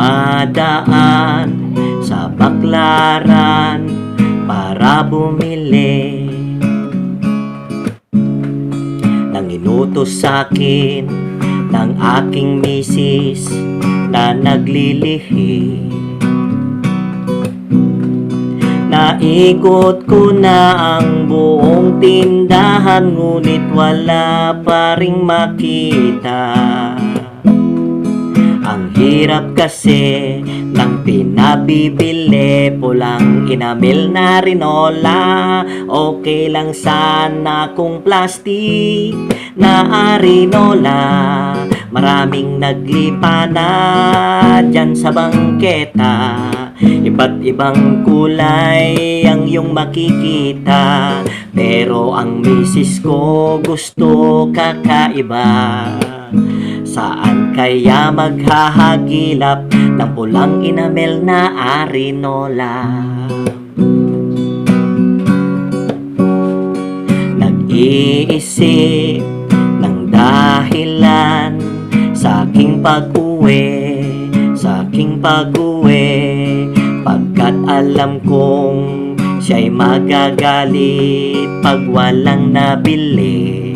dumadaan sa baklaran para bumili nang inutos sa'kin ng aking misis na naglilihi. Naikot ko na ang buong tindahan, ngunit wala pa ring makita. Ang hirap kasi ng pinabibili, pulang inamil na rinola. Okay lang sana kung plastic na arinola. Maraming naglipa na dyan sa bangketa. Iba't ibang kulay ang iyong makikita, pero ang misis ko gusto kakaiba. Saan kaya maghahagilap ng pulang inamel na arinola? Nag-iisip ng dahilan sa aking pag-uwi, pagkat alam kong siya'y magagalit pag walang nabili.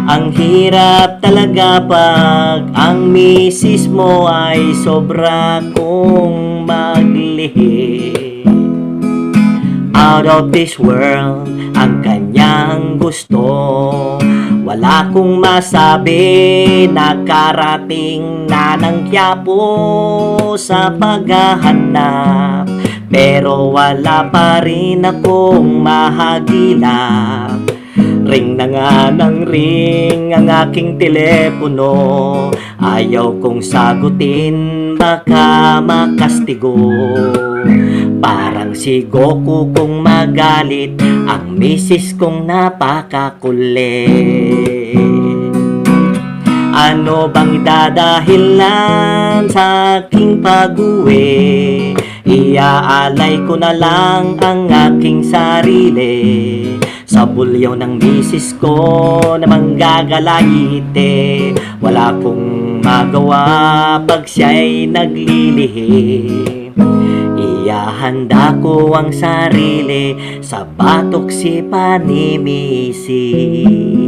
Ang hirap talaga pag ang misis mo ay sobra kong maglihi. Out of this world ang kanyang gusto. Wala kong masabi, nakarating na ng Quiapo sa paghahanap, pero wala pa rin akong mahagilap. Ring na nga ng ring ang aking telepono, ayaw kong sagutin, baka makastigo. Parang si Goku kung magalit ang misis kong napakakulit. Ano bang idadahilan sa aking pag-uwi? Iaalay ko na lang ang aking sarili sa bulyaw ng misis ko na manggagalayite. Wala kong magawa pag siya'y naglilihi. Ihahanda ko ang sarili sa batok sipa ni misis.